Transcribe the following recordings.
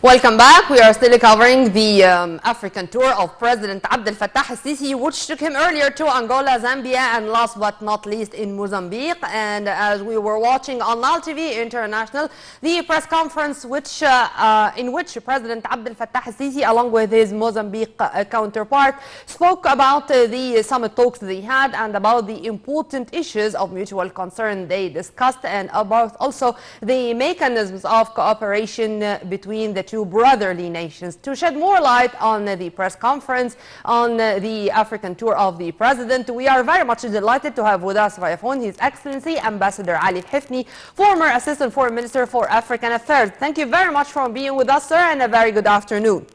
Welcome back. We are still covering the African tour of President Abdel Fattah al-Sisi, which took him earlier to Angola, Zambia, and last but not least in Mozambique. And as we were watching on Nile TV International, the press conference in which President Abdel Fattah al-Sisi, along with his Mozambique counterpart, spoke about the summit talks they had and about the important issues of mutual concern they discussed, and about also the mechanisms of cooperation between the two brotherly nations. To shed more light on the press conference on the African tour of the president, we are very much delighted to have with us via phone His Excellency Ambassador Ali El Hefni, former Assistant Foreign Minister for African Affairs. Thank you very much for being with us, sir, and a very good afternoon.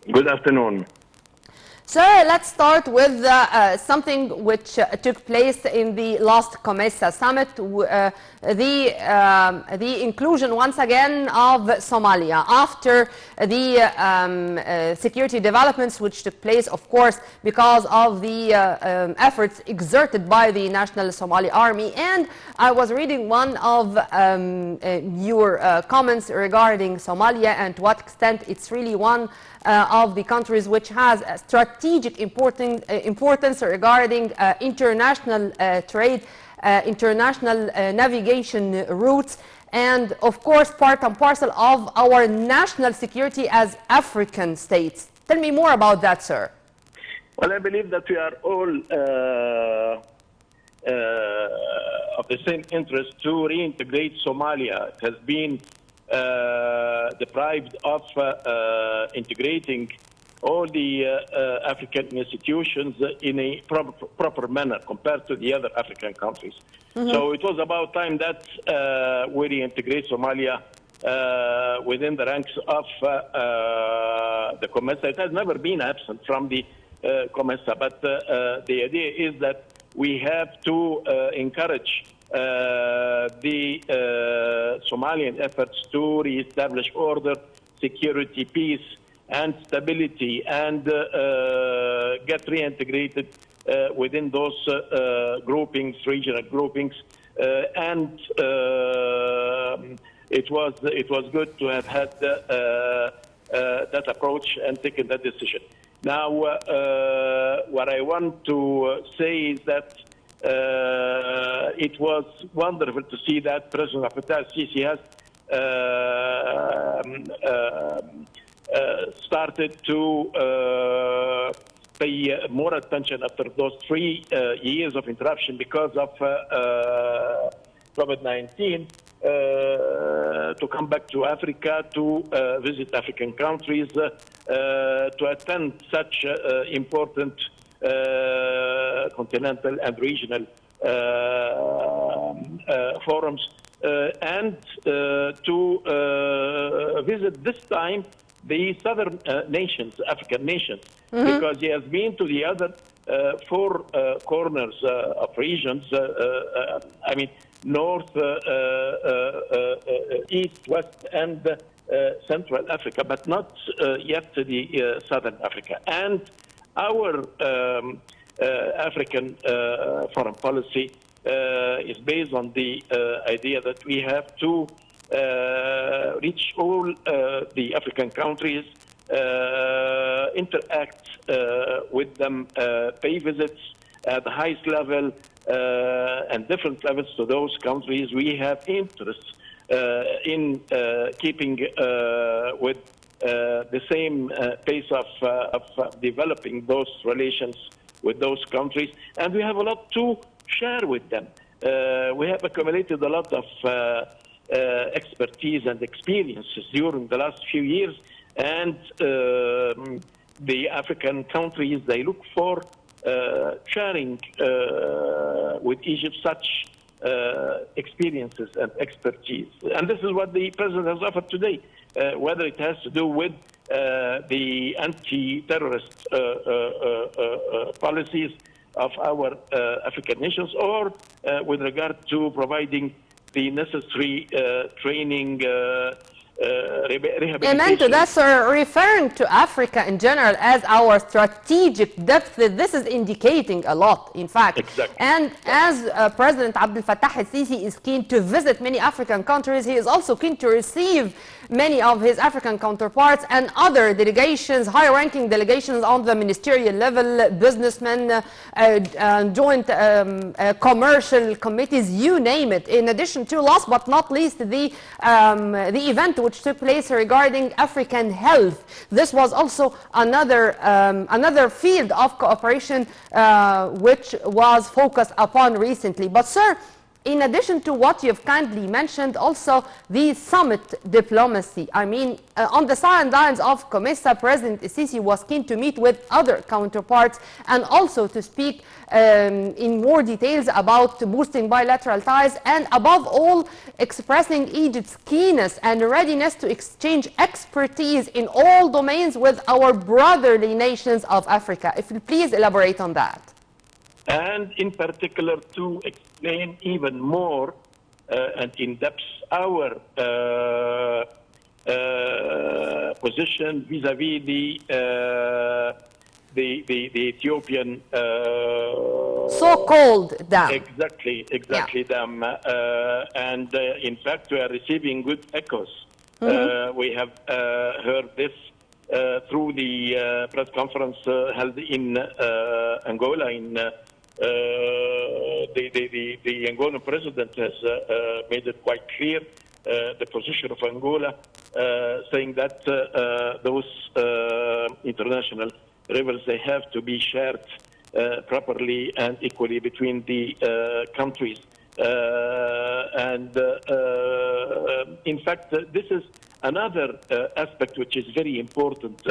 Good afternoon. Sir, let's start with something which took place in the last COMESA summit, the inclusion once again of Somalia after the security developments which took place, of course, because of the efforts exerted by the National Somali Army. And I was reading one of your comments regarding Somalia and to what extent it's really one of the countries which has a strategic importance regarding international trade, international navigation routes, and of course part and parcel of our national security as African states. Tell me more about that, sir. Well, I believe that we are all of the same interest to reintegrate Somalia. It has been deprived of integrating all the African institutions in a proper manner compared to the other African countries. So it was about time that we reintegrate Somalia within the ranks of the COMESA. It has never been absent from the COMESA, but the idea is that we have to encourage the Somalian efforts to reestablish order, security, peace, and stability, and get reintegrated within those groupings, regional groupings. And it was good to have had that approach and taken that decision. Now, what I want to say is that it was wonderful to see that President Fattah al-Sisi has started to pay more attention after those 3 years of interruption because of COVID-19 to come back to Africa, to visit African countries, to attend such important continental and regional forums, and to visit this time the southern nations, African nations, because he has been to the other 4 corners of regions, I mean, North, East, West, and Central Africa, but not yet to the Southern Africa. And our African foreign policy is based on the idea that we have to reach all the African countries, interact with them, pay visits at the highest level and different levels to those countries. We have interests in keeping with the same pace of developing those relations with those countries, and we have a lot to share with them. We have accumulated a lot of expertise and experiences during the last few years, and the African countries, they look for sharing with Egypt such experiences and expertise. And this is what the president has offered today, whether it has to do with the anti-terrorist policies of our African nations, or with regard to providing the necessary training, rehabilitation. Amen to that, sir. Referring to Africa in general as our strategic depth, this is indicating a lot, in fact. Exactly. And as President Abdel Fattah el-Sisi is keen to visit many African countries, he is also keen to receive many of his African counterparts and other delegations, high-ranking delegations on the ministerial level, businessmen, joint commercial committees, you name it. In addition to, last but not least, the event which took place regarding African health. This was also another field of cooperation which was focused upon recently. But sir, in addition to what you've kindly mentioned, also the summit diplomacy. I mean, on the sidelines of COMESA, President Sisi was keen to meet with other counterparts and also to speak in more details about boosting bilateral ties and above all expressing Egypt's keenness and readiness to exchange expertise in all domains with our brotherly nations of Africa. If you please elaborate on that. And in particular to explain even more and in depth our position vis-à-vis the Ethiopian so-called dam. Exactly, dam. And in fact, we are receiving good echoes. We have heard this through the press conference held in Angola. The Angolan president has made it quite clear the position of Angola, saying that those international rivers, they have to be shared properly and equally between the countries. In fact, this is another aspect which is very important.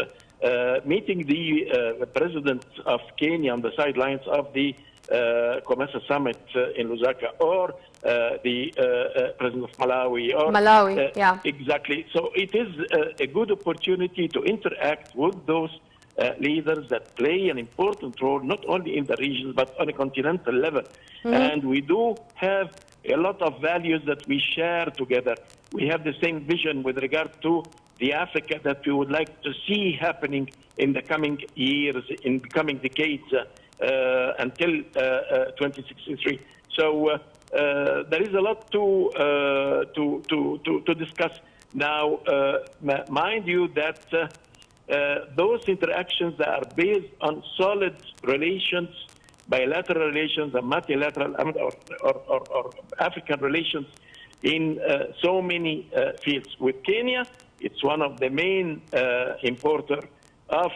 Meeting the president of Kenya on the sidelines of the COMESA summit in Lusaka, or the president of Malawi, or Malawi, yeah, exactly. So it is a good opportunity to interact with those leaders that play an important role not only in the region but on a continental level. And we do have a lot of values that we share together. We have the same vision with regard to the Africa that we would like to see happening in the coming years, in the coming decades, until 2063. So there is a lot to discuss now. Mind you that those interactions that are based on solid relations, bilateral relations, and multilateral or African relations in so many fields. With Kenya, it's one of the main importer of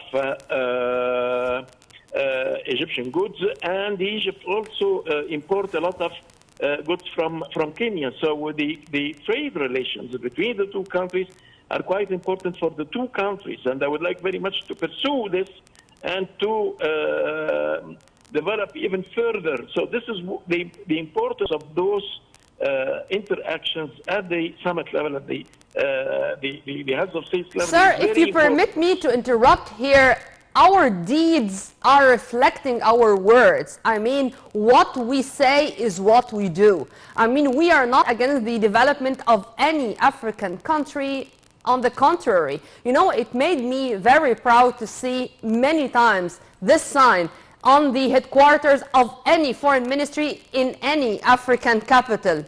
Egyptian goods, and Egypt also import a lot of goods from Kenya. So the trade relations between the two countries are quite important for the two countries, and I would like very much to pursue this and to develop even further. So this is the importance of those interactions at the summit level, at the heads of states level. Sir, if you permit me to interrupt here, our deeds are reflecting our words. I mean, what we say is what we do. I mean, we are not against the development of any African country. On the contrary, you know, it made me very proud to see many times this sign on the headquarters of any foreign ministry in any African capital,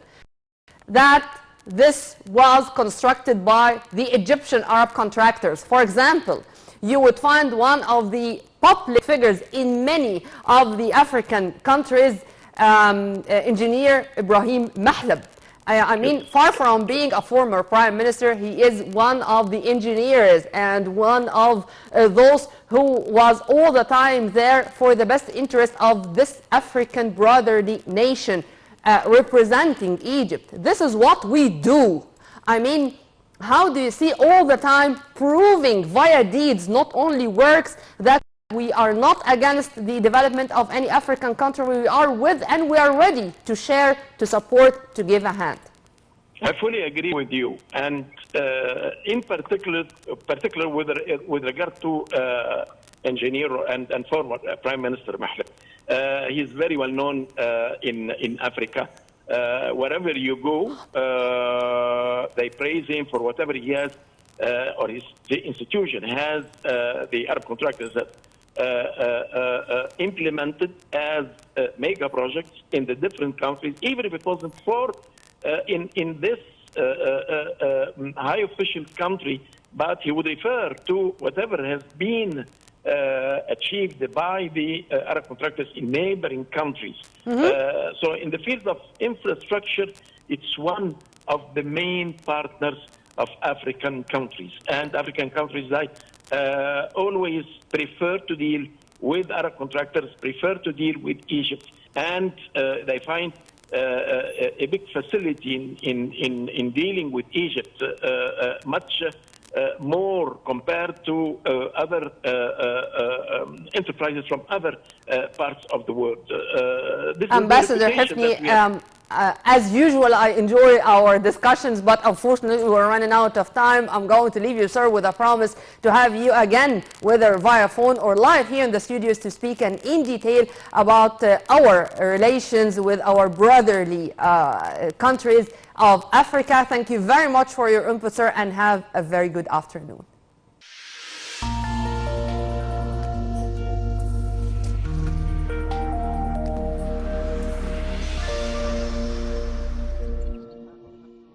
that this was constructed by the Egyptian Arab contractors. For example, you would find one of the public figures in many of the African countries, engineer Ibrahim Mahlab. I mean, far from being a former prime minister, he is one of the engineers and one of those who was all the time there for the best interest of this African brotherly nation, representing Egypt. This is what we do. I mean, how do you see all the time proving via deeds, not only works, that we are not against the development of any African country? We are with and we are ready to share, to support, to give a hand. I fully agree with you, and in particular with regard to engineer and former Prime Minister Mahlab. He is very well known in Africa. wherever you go, they praise him for whatever he has, or the institution has, the Arab contractors that implemented as mega projects in the different countries, even if it wasn't for in this high official country, but he would refer to whatever has been achieved by the Arab contractors in neighboring countries. So in the field of infrastructure, it's one of the main partners of African countries. And African countries always prefer to deal with Arab contractors, prefer to deal with Egypt, and they find a big facility in dealing with Egypt, much more compared to other enterprises from other parts of the world. Ambassador Hefni, as usual, I enjoy our discussions, but unfortunately we're running out of time. I'm going to leave you, sir, with a promise to have you again, whether via phone or live here in the studios, to speak in detail about our relations with our brotherly countries of Africa. Thank you very much for your input, sir, and have a very good afternoon.